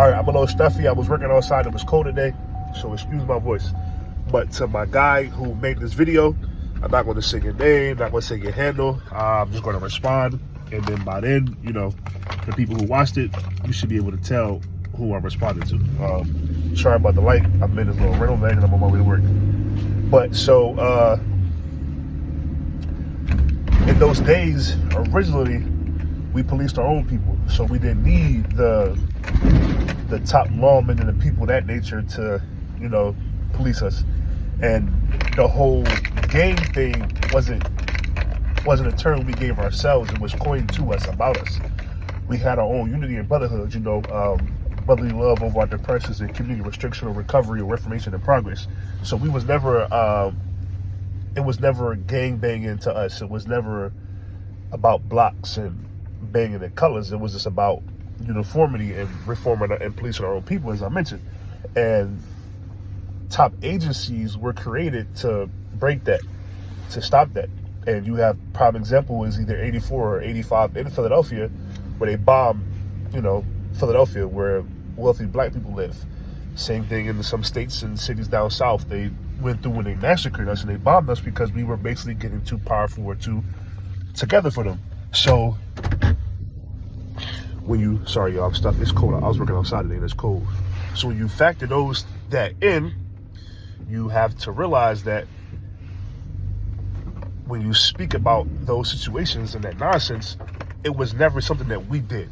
All right, I'm a little stuffy. I was working outside. It was cold today, so excuse my voice. But to my guy who made this video, I'm not going to say your name, not going to say your handle. I'm just going to respond. And then by then, you know, the people who watched it, you should be able to tell who I'm responding to. Sorry about the light. I'm in this little rental van and I'm on my way to work. But so, in those days, originally, we policed our own people. So we didn't need the top lawmen and the people of that nature to, you know, police us. And the whole gang thing wasn't a term we gave ourselves. It was coined to us, about us. We had our own unity and brotherhood, you know, brotherly love over our depressions and community restriction or recovery or reformation and progress. So we was never, it was never gang banging to us. It was never about blocks and banging the colors. It was just about uniformity and reforming and policing our own people, as I mentioned. And top agencies were created to break that, to stop that. And you have prime example is either 84 or 85 in Philadelphia, where they bombed, you know, Philadelphia, where wealthy black people live. Same thing in some states and cities down south. They went through and they massacred us and they bombed us because we were basically getting too powerful or too together for them. So when you, sorry y'all, I'm stuck, it's cold. I was working outside today and it's cold. So when you factor that in, you have to realize that when you speak about those situations and that nonsense, it was never something that we did.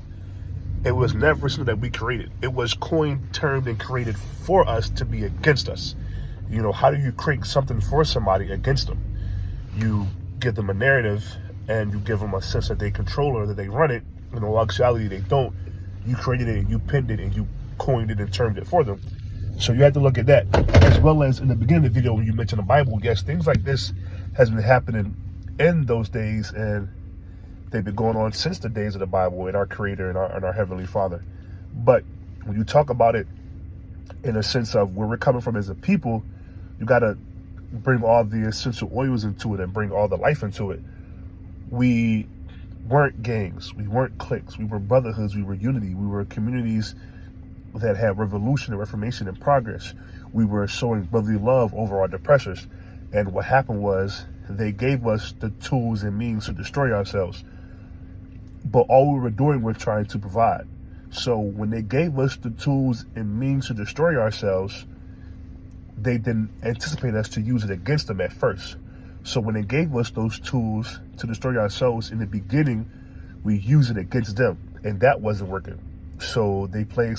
It was never something that we created. It was coined, termed, and created for us to be against us. You know, how do you create something for somebody against them? You give them a narrative and you give them a sense that they control it or that they run it. In all actuality, they don't. You created it and you pinned it and you coined it and termed it for them. So you have to look at that. As well as in the beginning of the video when you mentioned the Bible, yes, things like this has been happening in those days, and they've been going on since the days of the Bible and our Creator and our Heavenly Father. But when you talk about it in a sense of where we're coming from as a people, you got to bring all the essential oils into it and bring all the life into it. We weren't gangs, we weren't cliques, we were brotherhoods, we were unity, we were communities that had revolution and reformation and progress. We were showing brotherly love over our depressors. And what happened was they gave us the tools and means to destroy ourselves. But all we were doing was trying to provide. So when they gave us the tools and means to destroy ourselves, they didn't anticipate us to use it against them at first. So when they gave us those tools to destroy ourselves in the beginning, we used it against them, and that wasn't working. So they played